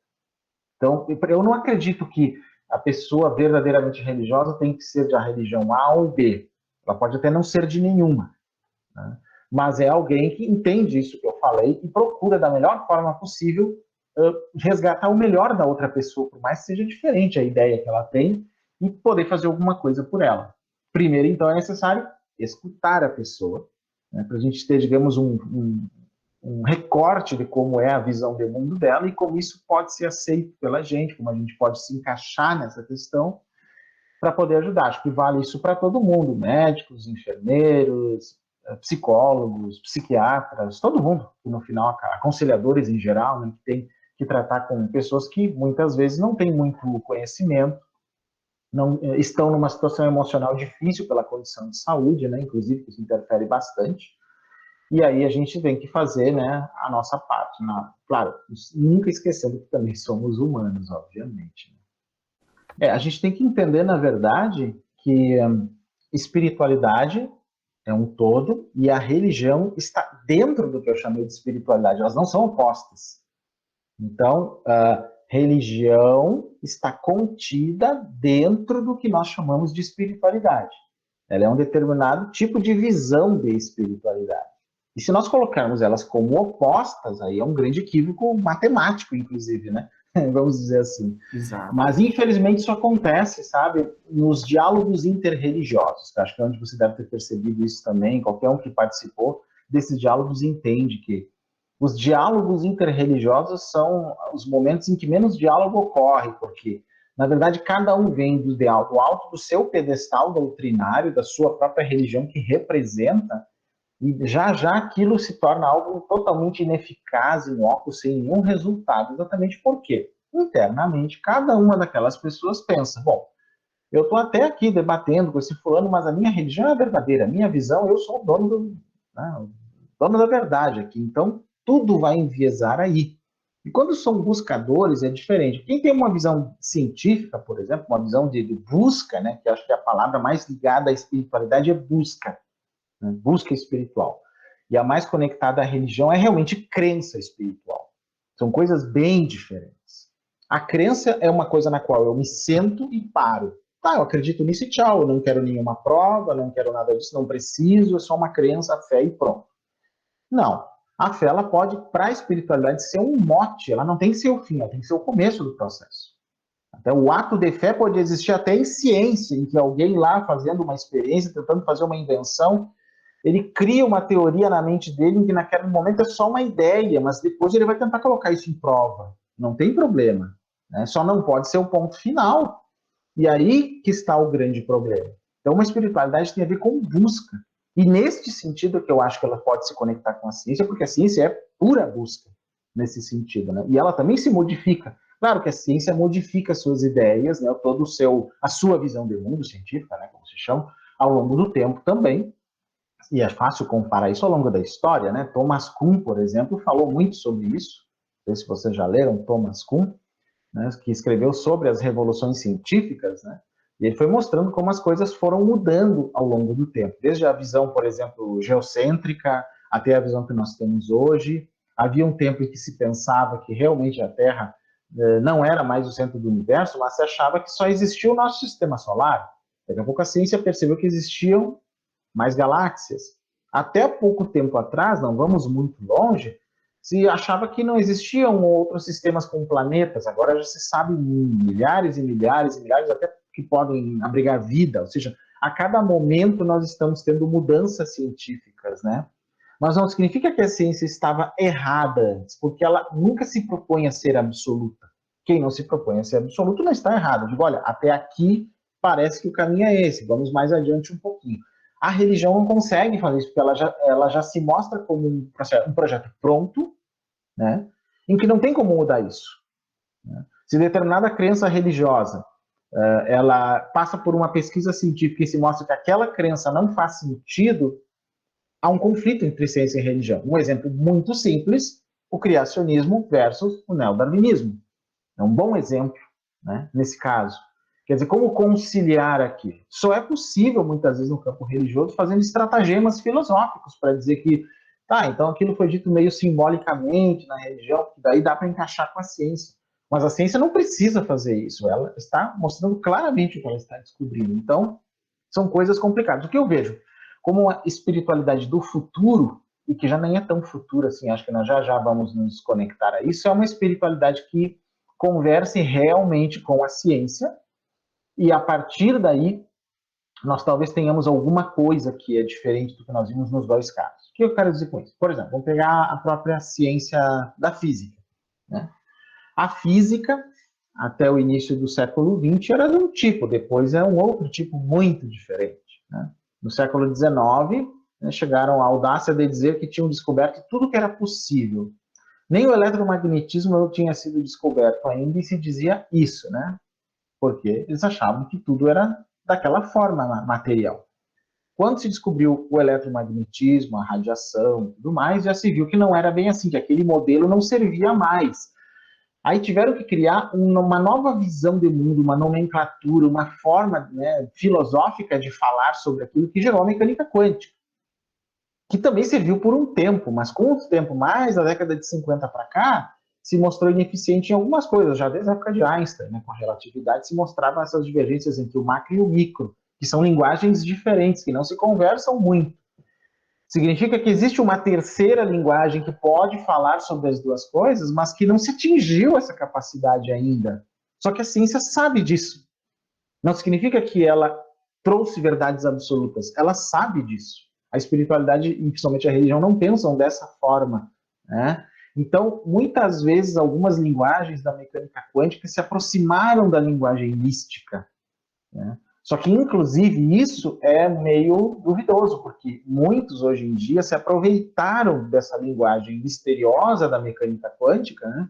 Então, eu não acredito que a pessoa verdadeiramente religiosa tem que ser da religião A ou B. Ela pode até não ser de nenhuma, né? Mas é alguém que entende isso que eu falei e procura, da melhor forma possível, resgatar o melhor da outra pessoa, por mais que seja diferente a ideia que ela tem, e poder fazer alguma coisa por ela. Primeiro, então, é necessário escutar a pessoa, né, para a gente ter, digamos, um recorte de como é a visão de mundo dela e como isso pode ser aceito pela gente, como a gente pode se encaixar nessa questão para poder ajudar. Acho que vale isso para todo mundo, médicos, enfermeiros, psicólogos, psiquiatras, todo mundo, e no final, aconselhadores em geral, né, que tem que tratar com pessoas que muitas vezes não têm muito conhecimento, não estão numa situação emocional difícil pela condição de saúde, né, inclusive, que isso interfere bastante. E aí a gente tem que fazer, né, a nossa parte. Claro, nunca esquecendo que também somos humanos, obviamente. A gente tem que entender, na verdade, que espiritualidade é um todo e a religião está dentro do que eu chamei de espiritualidade. Elas não são opostas. Então, a religião está contida dentro do que nós chamamos de espiritualidade. Ela é um determinado tipo de visão de espiritualidade. E se nós colocarmos elas como opostas, aí é um grande equívoco matemático, inclusive, né? Vamos dizer assim. Exato. Mas, infelizmente, isso acontece, sabe, nos diálogos interreligiosos. Acho que é onde você deve ter percebido isso também. Qualquer um que participou desses diálogos entende que os diálogos interreligiosos são os momentos em que menos diálogo ocorre, porque, na verdade, cada um vem do alto do seu pedestal doutrinário, da sua própria religião que representa, e já aquilo se torna algo totalmente ineficaz, inócuo, sem nenhum resultado. Exatamente por quê? Internamente, cada uma daquelas pessoas pensa, bom, eu estou até aqui debatendo com esse fulano, mas a minha religião é verdadeira, a minha visão, eu sou o dono, dono da verdade aqui. Então, tudo vai enviesar aí. E quando são buscadores, é diferente. Quem tem uma visão científica, por exemplo, uma visão de busca, né, que acho que a palavra mais ligada à espiritualidade é busca, né, busca espiritual. E a mais conectada à religião é realmente crença espiritual. São coisas bem diferentes. A crença é uma coisa na qual eu me sento e paro. Tá, eu acredito nisso e tchau, eu não quero nenhuma prova, não quero nada disso, não preciso, é só uma crença, fé e pronto. Não. A fé, ela pode, para a espiritualidade, ser um mote, ela não tem que ser o fim, ela tem que ser o começo do processo. Até o ato de fé pode existir até em ciência, em que alguém lá fazendo uma experiência, tentando fazer uma invenção, ele cria uma teoria na mente dele em que naquele momento é só uma ideia, mas depois ele vai tentar colocar isso em prova. Não tem problema, né? Só não pode ser o ponto final. E aí que está o grande problema. Então, uma espiritualidade tem a ver com busca. E neste sentido que eu acho que ela pode se conectar com a ciência, porque a ciência é pura busca nesse sentido, né? E ela também se modifica. Claro que a ciência modifica suas ideias, né? Todo a sua visão de mundo científica, né? Como se chama, ao longo do tempo também. E é fácil comparar isso ao longo da história, né? Thomas Kuhn, por exemplo, falou muito sobre isso. Não sei se vocês já leram Thomas Kuhn, né, que escreveu sobre as revoluções científicas, né? E ele foi mostrando como as coisas foram mudando ao longo do tempo. Desde a visão, por exemplo, geocêntrica, até a visão que nós temos hoje. Havia um tempo em que se pensava que realmente a Terra não era mais o centro do universo, mas se achava que só existia o nosso sistema solar. Daqui a pouco a ciência percebeu que existiam mais galáxias. Até pouco tempo atrás, não vamos muito longe, se achava que não existiam outros sistemas com planetas. Agora já se sabe milhares e milhares e milhares, até que podem abrigar vida. Ou seja, a cada momento nós estamos tendo mudanças científicas, né? Mas não significa que a ciência estava errada antes, porque ela nunca se propõe a ser absoluta. Quem não se propõe a ser absoluto não está errado. Digo, olha, até aqui parece que o caminho é esse, vamos mais adiante um pouquinho. A religião não consegue fazer isso, porque ela já se mostra como um projeto pronto, né, em que não tem como mudar isso. Né? Se determinada crença religiosa ela passa por uma pesquisa científica e se mostra que aquela crença não faz sentido, há um conflito entre ciência e religião. Um exemplo muito simples, o criacionismo versus o neodarwinismo. É um bom exemplo, né, nesse caso. Quer dizer, como conciliar aqui? Só é possível, muitas vezes, no campo religioso, fazendo estratagemas filosóficos para dizer que, tá, então aquilo foi dito meio simbolicamente na religião, que daí dá para encaixar com a ciência. Mas a ciência não precisa fazer isso, ela está mostrando claramente o que ela está descobrindo. Então, são coisas complicadas. O que eu vejo como uma espiritualidade do futuro, e que já nem é tão futuro assim, acho que nós já vamos nos conectar a isso, é uma espiritualidade que converse realmente com a ciência, e a partir daí, nós talvez tenhamos alguma coisa que é diferente do que nós vimos nos dois casos. O que eu quero dizer com isso? Por exemplo, vamos pegar a própria ciência da física. Né? A física, até o início do século XX, era de um tipo, depois é um outro tipo muito diferente. Né? No século XIX, chegaram à audácia de dizer que tinham descoberto tudo que era possível. Nem o eletromagnetismo não tinha sido descoberto ainda e se dizia isso, né? Porque eles achavam que tudo era daquela forma material. Quando se descobriu o eletromagnetismo, a radiação e tudo mais, já se viu que não era bem assim, que aquele modelo não servia mais. Aí tiveram que criar uma nova visão de mundo, uma nomenclatura, uma forma, né, filosófica de falar sobre aquilo que gerou a mecânica quântica, que também serviu por um tempo, mas com o tempo, mais da década de 50 para cá, se mostrou ineficiente em algumas coisas. Já desde a época de Einstein, né, com a relatividade, se mostravam essas divergências entre o macro e o micro, que são linguagens diferentes, que não se conversam muito. Significa que existe uma terceira linguagem que pode falar sobre as duas coisas, mas que não se atingiu essa capacidade ainda. Só que a ciência sabe disso. Não significa que ela trouxe verdades absolutas. Ela sabe disso. A espiritualidade, e principalmente a religião, não pensam dessa forma. Né? Então, muitas vezes, algumas linguagens da mecânica quântica se aproximaram da linguagem mística. Né? Só que, inclusive, isso é meio duvidoso, porque muitos, hoje em dia, se aproveitaram dessa linguagem misteriosa da mecânica quântica, né,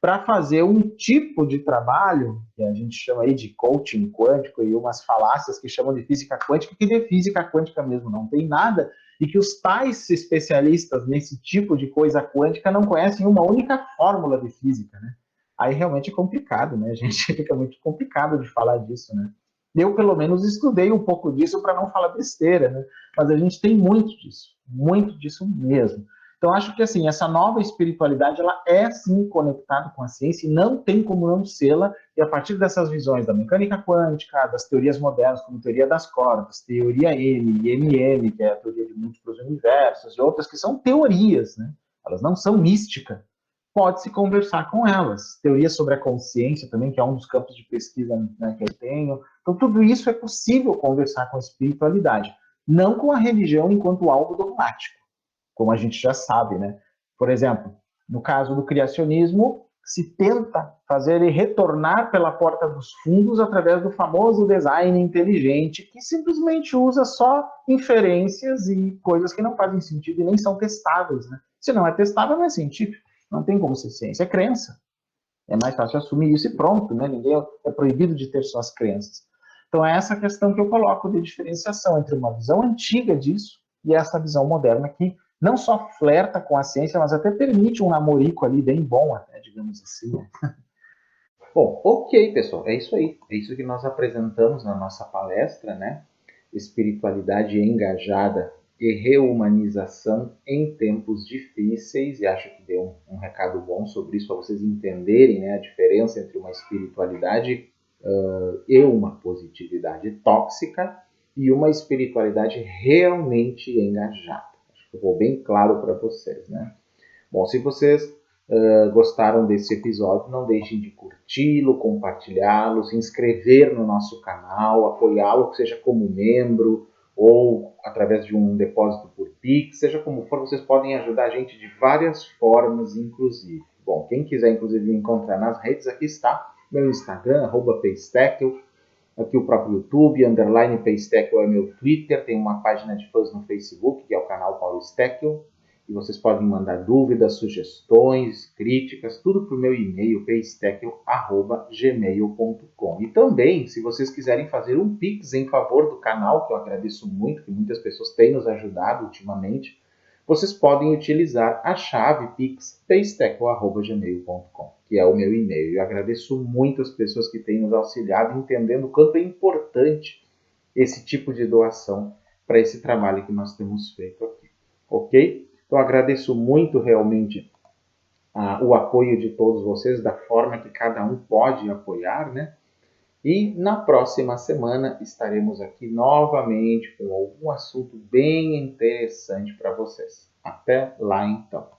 para fazer um tipo de trabalho, que a gente chama aí de coaching quântico, e umas falácias que chamam de física quântica, que de física quântica mesmo não tem nada, e que os tais especialistas nesse tipo de coisa quântica não conhecem uma única fórmula de física, né? Aí realmente é complicado, né? A gente fica muito complicado de falar disso, né? Eu, pelo menos, estudei um pouco disso para não falar besteira, né? Mas a gente tem muito disso mesmo. Então, acho que, assim, essa nova espiritualidade, ela é, sim, conectada com a ciência e não tem como não sê-la, e a partir dessas visões da mecânica quântica, das teorias modernas, como teoria das cordas, teoria M e MM, que é a teoria de múltiplos universos, e outras que são teorias, né? Elas não são místicas. Pode-se conversar com elas. Teoria sobre a consciência também, que é um dos campos de pesquisa, né, que eu tenho. Então, tudo isso é possível conversar com a espiritualidade. não com a religião enquanto algo dogmático, como a gente já sabe, né? Por exemplo, no caso do criacionismo, se tenta fazer ele retornar pela porta dos fundos através do famoso design inteligente, que simplesmente usa só inferências e coisas que não fazem sentido e nem são testáveis, né? Se não é testável, não é científico. Não tem como ser ciência, é crença. É mais fácil assumir isso e pronto, né? Ninguém é proibido de ter suas crenças. Então é essa questão que eu coloco de diferenciação entre uma visão antiga disso e essa visão moderna que não só flerta com a ciência, mas até permite um namorico ali bem bom, até, digamos assim. Bom, ok, pessoal, é isso aí. É isso que nós apresentamos na nossa palestra, né? Espiritualidade engajada e reumanização em tempos difíceis. E acho que deu um recado bom sobre isso para vocês entenderem, né, a diferença entre uma espiritualidade e uma positividade tóxica e uma espiritualidade realmente engajada. Acho que ficou bem claro para vocês, né? Bom, se vocês gostaram desse episódio, não deixem de curti-lo, compartilhá-lo, se inscrever no nosso canal, apoiá-lo, seja como membro ou através de um depósito por Pix, seja como for, vocês podem ajudar a gente de várias formas, inclusive. Bom, quem quiser, inclusive, me encontrar nas redes, aqui está meu Instagram, @paystackle, aqui o próprio YouTube, _paystackle é meu Twitter, tem uma página de fãs no Facebook, que é o canal Paulo Steckel, e vocês podem mandar dúvidas, sugestões, críticas, tudo para o meu e-mail, paystackle@gmail.com. E também, se vocês quiserem fazer um Pix em favor do canal, que eu agradeço muito, que muitas pessoas têm nos ajudado ultimamente, vocês podem utilizar a chave Pix paystackle@gmail.com, que é o meu e-mail. Eu agradeço muito as pessoas que têm nos auxiliado, entendendo o quanto é importante esse tipo de doação para esse trabalho que nós temos feito aqui. Ok? Então agradeço muito realmente o apoio de todos vocês, da forma que cada um pode apoiar, né? E na próxima semana estaremos aqui novamente com algum assunto bem interessante para vocês. Até lá então!